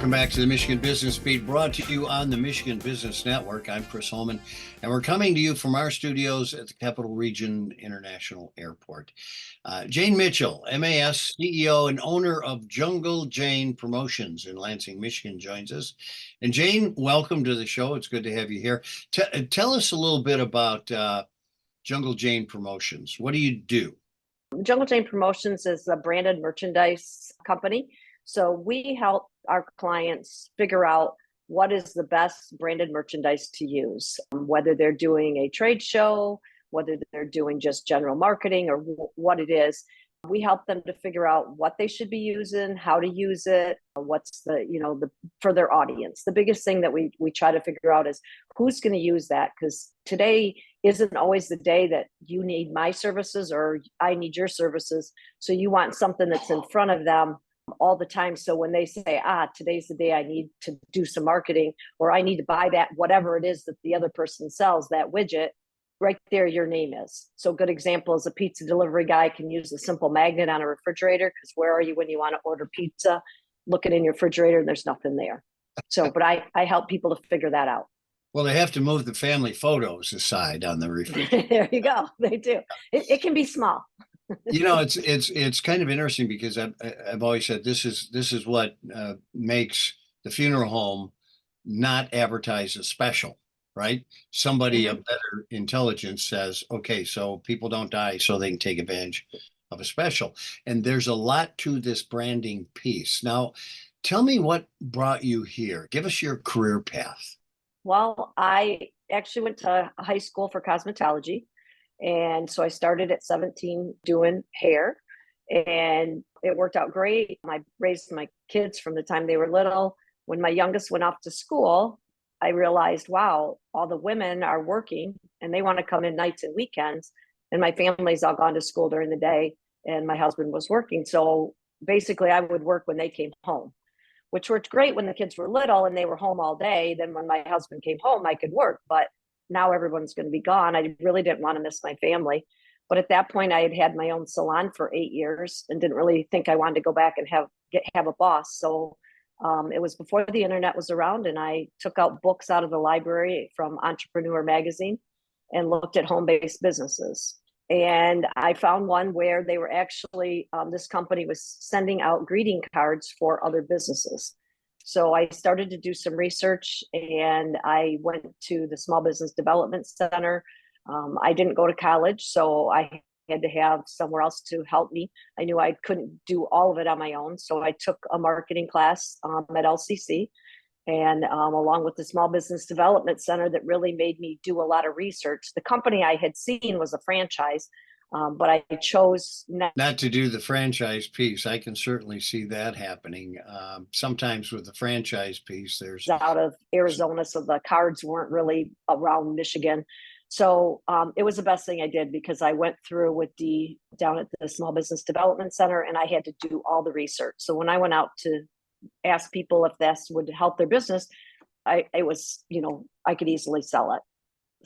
Welcome back to the Michigan Business Beat, brought to you on the Michigan Business Network. I'm Chris Holman, and we're coming to you from our studios at the Capital Region International Airport. Jane Mitchell, MAS CEO and owner of Jungle Jane Promotions in Lansing, Michigan, joins us. And Jane, welcome to the show. It's good to have you here. Tell us a little bit about Jungle Jane Promotions. What do you do? Jungle Jane Promotions is a branded merchandise company. So we help our clients figure out what is the best branded merchandise to use, whether they're doing a trade show, whether they're doing just general marketing or what it is. We help them to figure out what they should be using, how to use it, what's for their audience. The biggest thing that we try to figure out is who's going to use that, because today isn't always the day that you need my services or I need your services. So you want something that's in front of them all the time. So when they say, today's the day I need to do some marketing, or I need to buy that, whatever it is that the other person sells, that widget, right there, your name is. So a good example is a pizza delivery guy can use a simple magnet on a refrigerator, because where are you when you want to order pizza? Looking in your refrigerator and there's nothing there. So, but I help people to figure that out. Well, they have to move the family photos aside on the refrigerator. There you go. They do. It can be small. It's kind of interesting, because I've always said this is what makes the funeral home not advertise as special, right? Somebody of better intelligence says, okay, so people don't die, so they can take advantage of a special. And there's a lot to this branding piece. Now, tell me what brought you here. Give us your career path. Well, I actually went to high school for cosmetology. And so I started at 17 doing hair, and it worked out great. I raised my kids from the time they were little. When my youngest went off to school, I realized, wow, all the women are working and they want to come in nights and weekends. And my family's all gone to school during the day and my husband was working. So basically I would work when they came home, which worked great when the kids were little and they were home all day. Then when my husband came home, I could work. But now everyone's going to be gone. I really didn't want to miss my family. But at that point, I had had my own salon for 8 years and didn't really think I wanted to go back and have a boss. So it was before the internet was around, and I took out books out of the library from Entrepreneur magazine and looked at home-based businesses. And I found one where they were actually, this company was sending out greeting cards for other businesses. So I started to do some research, and I went to the Small Business Development Center. I didn't go to college, so I had to have somewhere else to help me. I knew I couldn't do all of it on my own. So I took a marketing class at LCC, and along with the Small Business Development Center, that really made me do a lot of research. The company I had seen was a franchise, but I chose not to do the franchise piece. I can certainly see that happening. Sometimes with the franchise piece, there's out of Arizona, so the cards weren't really around Michigan. So it was the best thing I did, because I went through with down at the Small Business Development Center, and I had to do all the research. So when I went out to ask people if this would help their business, I could easily sell it.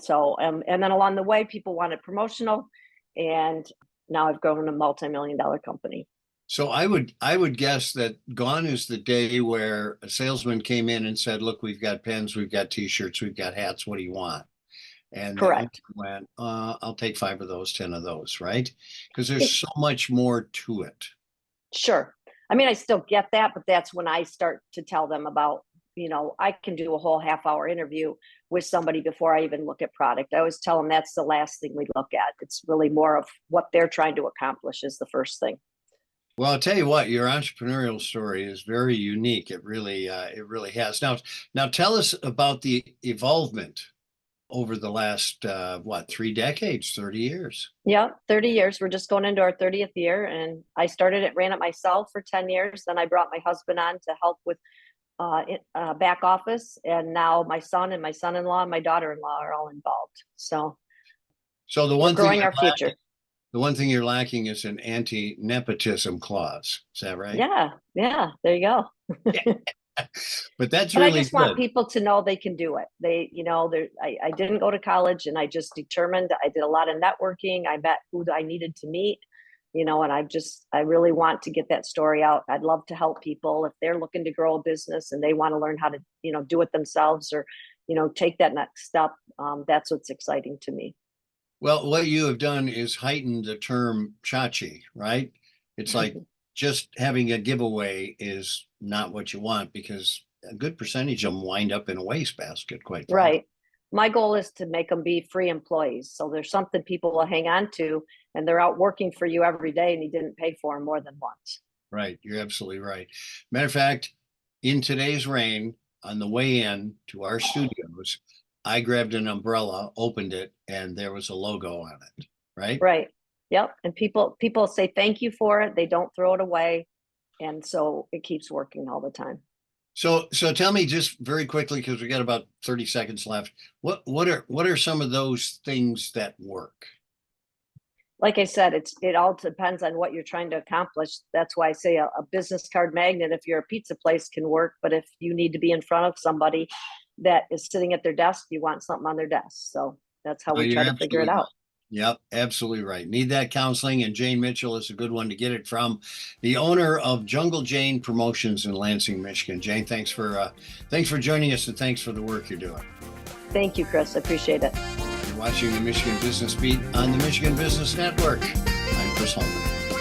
So and then along the way, people wanted promotional. And now I've grown a multi-million-dollar company. So I would guess that gone is the day where a salesman came in and said, look, we've got pens, we've got t-shirts, we've got hats. What do you want? And correct. Went, I'll take 5 of those, 10 of those, right? Because there's so much more to it. Sure. I mean, I still get that, but that's when I start to tell them about, I can do a whole half-hour interview with somebody before I even look at product. I always tell them that's the last thing we look at. It's really more of what they're trying to accomplish is the first thing. Well, I'll tell you what, your entrepreneurial story is very unique. It really has. Now tell us about the evolvement over the last, 3 decades, 30 years? Yeah, 30 years. We're just going into our 30th year. And I ran it myself for 10 years. Then I brought my husband on to help with back office, and now my son and my son-in-law and my daughter-in-law are all involved. So the one thing growing our future. The one thing you're lacking is an anti-nepotism clause. Is that right? Yeah. There you go. But that's but really I just want people to know they can do it. I didn't go to college, and I just determined. I did a lot of networking. I met who I needed to meet. And I really want to get that story out. I'd love to help people if they're looking to grow a business and they want to learn how to, do it themselves or, take that next step. That's what's exciting to me. Well, what you have done is heighten the term chachi, right? It's like just having a giveaway is not what you want because a good percentage of them wind up in a wastebasket, quite frankly. Right. My goal is to make them be free employees. So there's something people will hang on to and they're out working for you every day and you didn't pay for them more than once. Right. You're absolutely right. Matter of fact, in today's rain, on the way in to our studios, I grabbed an umbrella, opened it, and there was a logo on it. Right. Right. Yep. And people say thank you for it. They don't throw it away. And so it keeps working all the time. So tell me just very quickly, because we got about 30 seconds left. What are some of those things that work? Like I said, it all depends on what you're trying to accomplish. That's why I say a business card magnet, if you're a pizza place, can work. But if you need to be in front of somebody that is sitting at their desk, you want something on their desk. So that's how Oh, we you're try to figure it absolutely right. out. Yep, absolutely right. Need that counseling, and Jane Mitchell is a good one to get it from. The owner of Jungle Jane Promotions in Lansing, Michigan. Jane, thanks for joining us, and thanks for the work you're doing. Thank you, Chris. I appreciate it. You're watching the Michigan Business Beat on the Michigan Business Network. I'm Chris Holman.